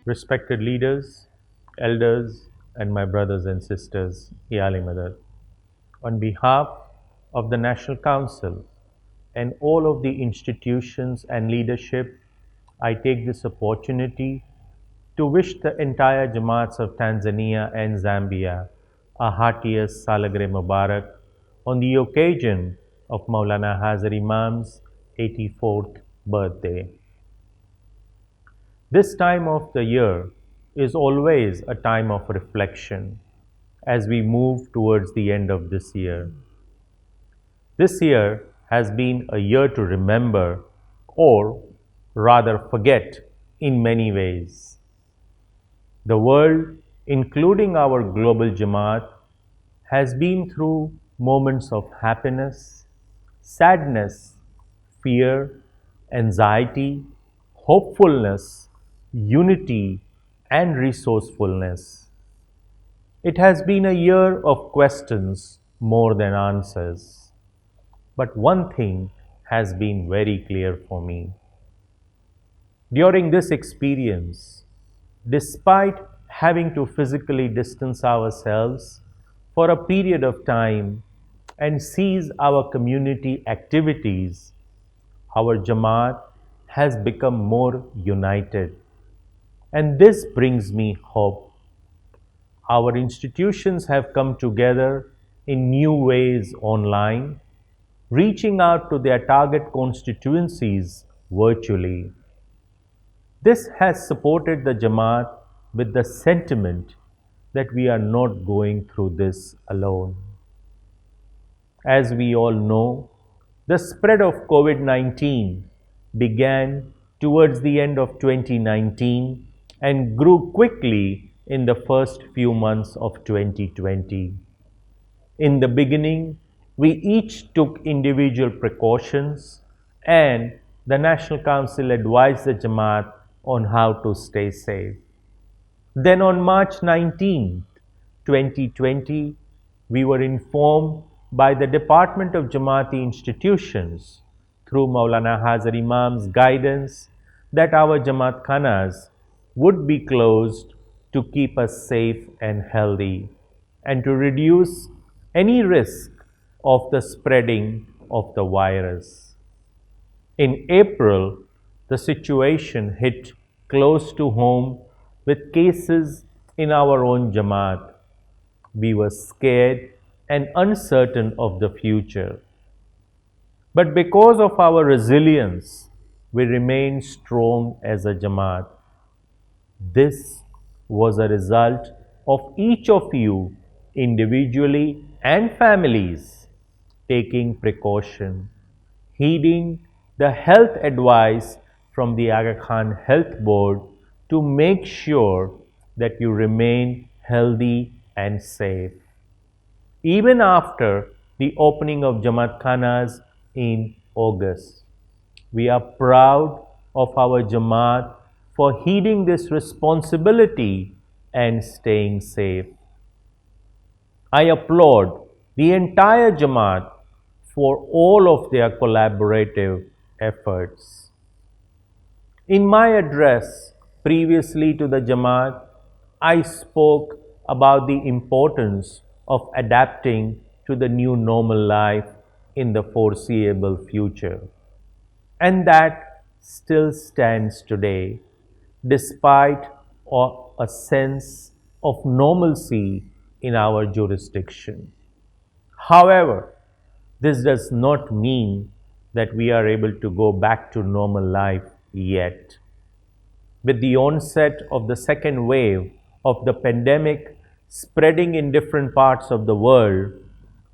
Respected leaders, elders, and my brothers and sisters, Iyali Madad, on behalf of the National Council and all of the institutions and leadership, I take this opportunity to wish the entire Jamats of Tanzania and Zambia a heartiest Salgirah Mubarak on the occasion of Maulana Hazar Imam's 84th birthday. This time of the year is always a time of reflection as we move towards the end of this year. This year has been a year to remember, or rather forget, in many ways. The world, including our global Jamaat, has been through moments of happiness, sadness, fear, anxiety, hopefulness, unity, and resourcefulness. It has been a year of questions more than answers. But one thing has been very clear for me. During this experience, despite having to physically distance ourselves for a period of time and cease our community activities, our Jamaat has become more united. And this brings me hope. Our institutions have come together in new ways online, reaching out to their target constituencies virtually. This has supported the Jamaat with the sentiment that we are not going through this alone. As we all know, the spread of COVID 19 began towards the end of 2019 and grew quickly in the first few months of 2020. In the beginning, we each took individual precautions, and the National Council advised the Jamaat on how to stay safe. Then on March 19, 2020, we were informed by the Department of Jamaati Institutions through Maulana Hazar Imam's guidance that our Jamaat Khanas would be closed to keep us safe and healthy and to reduce any risk of the spreading of the virus. In April, the situation hit close to home with cases in our own Jamaat. We were scared and uncertain of the future. But because of our resilience, we remained strong as a Jamaat. This was a result of each of you individually and families taking precaution, heeding the health advice from the Aga Khan Health Board to make sure that you remain healthy and safe. Even after the opening of Jamaat Khanas in August, we are proud of our Jamaat for heeding this responsibility and staying safe. I applaud the entire Jamaat for all of their collaborative efforts. In my address previously to the Jamaat, I spoke about the importance of adapting to the new normal life in the foreseeable future. And that still stands today, despite a sense of normalcy in our jurisdiction. However, this does not mean that we are able to go back to normal life yet. With the onset of the second wave of the pandemic spreading in different parts of the world,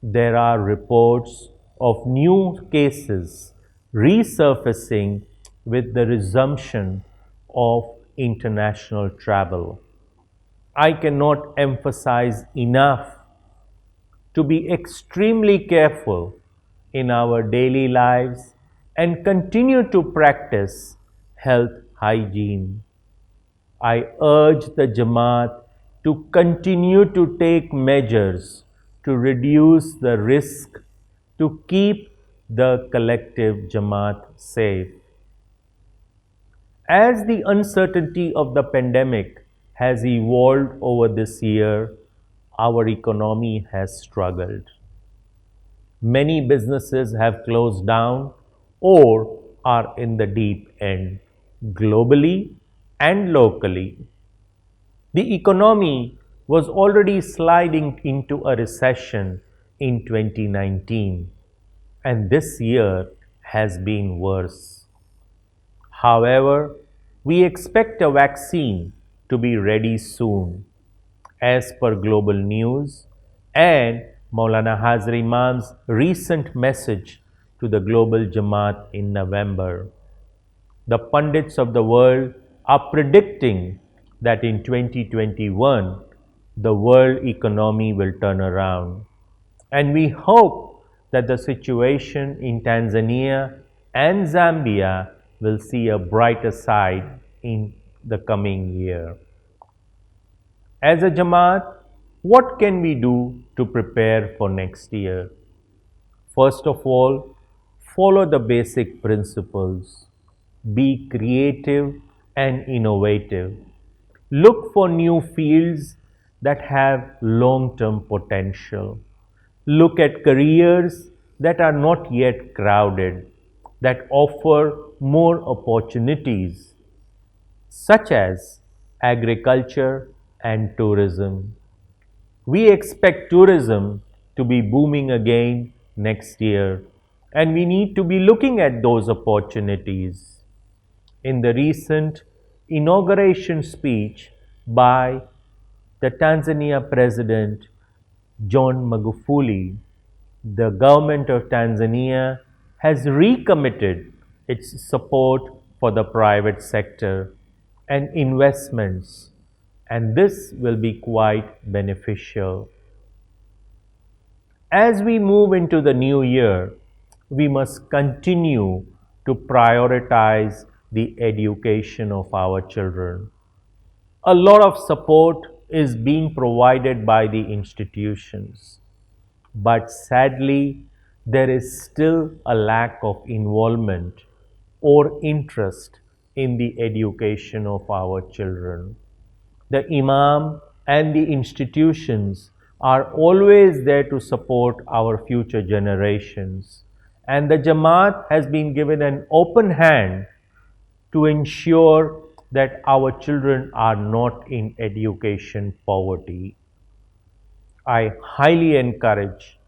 there are reports of new cases resurfacing with the resumption of international travel. I cannot emphasize enough to be extremely careful in our daily lives and continue to practice health hygiene. I urge the Jamaat to continue to take measures to reduce the risk to keep the collective Jamaat safe. As the uncertainty of the pandemic has evolved over this year, our economy has struggled. Many businesses have closed down or are in the deep end, globally and locally. The economy was already sliding into a recession in 2019, and this year has been worse. However, we expect a vaccine to be ready soon, as per global news and Maulana Hazar Imam's recent message to the global Jamat in November. The pundits of the world are predicting that in 2021 the world economy will turn around. And we hope that the situation in Tanzania and Zambia will see a brighter side in the coming year. As a Jamaat, what can we do to prepare for next year? First of all, follow the basic principles. Be creative and innovative. Look for new fields that have long term potential. Look at careers that are not yet crowded, that offer more opportunities, such as agriculture and tourism. We expect tourism to be booming again next year, and we need to be looking at those opportunities. In the recent inauguration speech by the Tanzania President John Magufuli, the government of Tanzania has recommitted its support for the private sector and investments, and this will be quite beneficial. As we move into the new year, we must continue to prioritize the education of our children. A lot of support is being provided by the institutions, but sadly, there is still a lack of involvement or interest in the education of our children. The Imam and the institutions are always there to support our future generations, and the Jamaat has been given an open hand to ensure that our children are not in education poverty. I highly encourage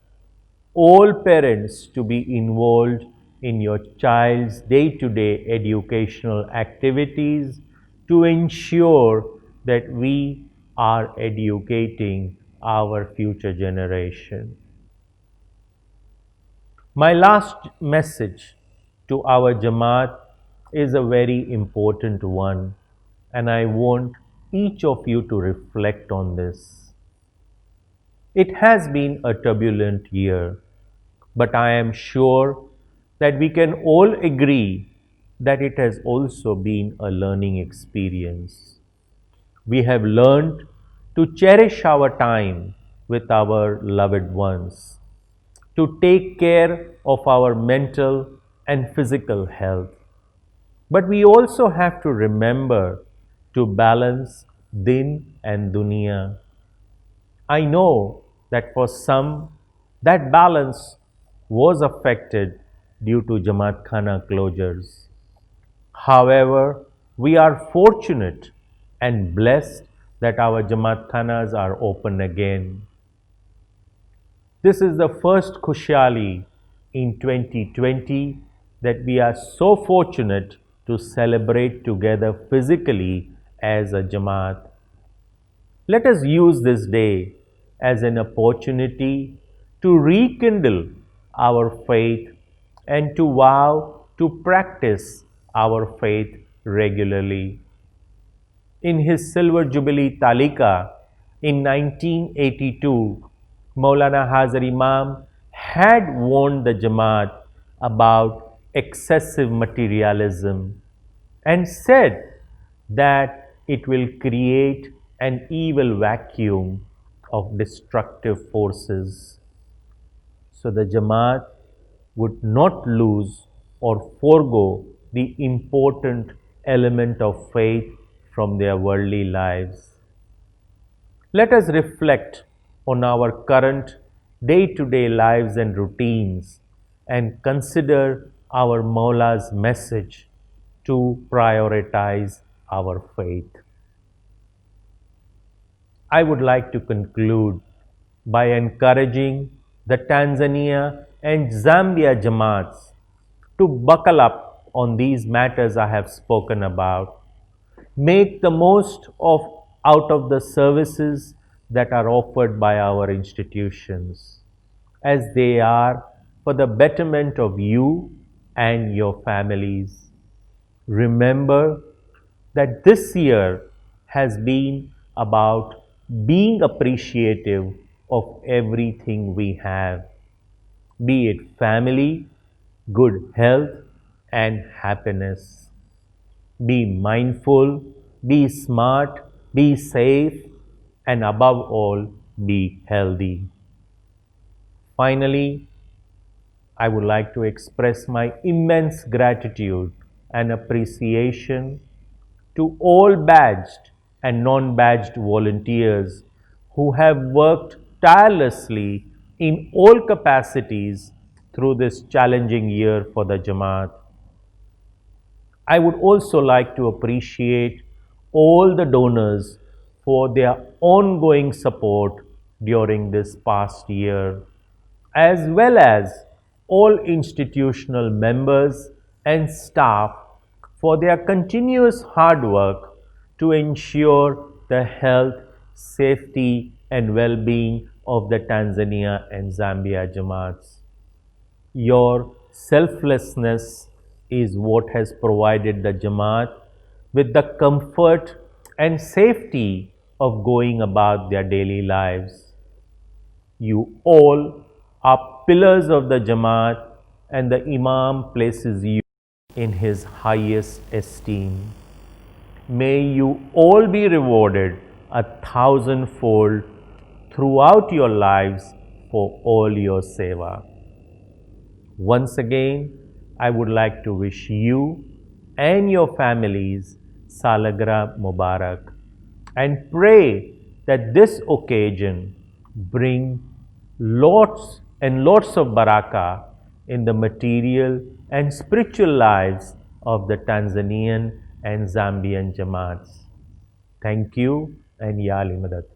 all parents to be involved in your child's day to day educational activities to ensure that we are educating our future generation. My last message to our Jamaat is a very important one, and I want each of you to reflect on this. It has been a turbulent year, but I am sure that we can all agree that it has also been a learning experience. We have learned to cherish our time with our loved ones, to take care of our mental and physical health. But we also have to remember to balance din and dunya. I know that for some, that balance was affected due to Jamaat Khana closures. However, we are fortunate and blessed that our Jamaat Khanas are open again. This is the first Khushali in 2020 that we are so fortunate to celebrate together physically as a Jamaat. Let us use this day as an opportunity to rekindle our faith and to vow to practice our faith regularly. In his Silver Jubilee Talika in 1982, Maulana Hazar Imam had warned the Jamaat about excessive materialism and said that it will create an evil vacuum of destructive forces. So the Jamaat would not lose or forego the important element of faith from their worldly lives. Let us reflect on our current day-to-day lives and routines and consider our Maula's message to prioritize our faith. I would like to conclude by encouraging the Tanzania and Zambia Jamats to buckle up on these matters I have spoken about. Make the most of out of the services that are offered by our institutions, as they are for the betterment of you and your families. Remember that this year has been about being appreciative of everything we have, be it family, good health, and happiness. Be mindful, be smart, be safe, and above all, be healthy. Finally, I would like to express my immense gratitude and appreciation to all badged and non badged volunteers who have worked tirelessly in all capacities through this challenging year for the Jamaat. I would also like to appreciate all the donors for their ongoing support during this past year, as well as all institutional members and staff for their continuous hard work to ensure the health, safety, and well being of the Tanzania and Zambia Jamaats. Your selflessness is what has provided the Jamaat with the comfort and safety of going about their daily lives. You all are pillars of the Jamaat, and the Imam places you in his highest esteem. May you all be rewarded a thousandfold throughout your lives for all your seva. Once again, I would like to wish you and your families Salgirah Mubarak and pray that this occasion bring lots and lots of barakah in the material and spiritual lives of the Tanzanian and Zambian Jamaats. Thank you and Ya Ali Madad.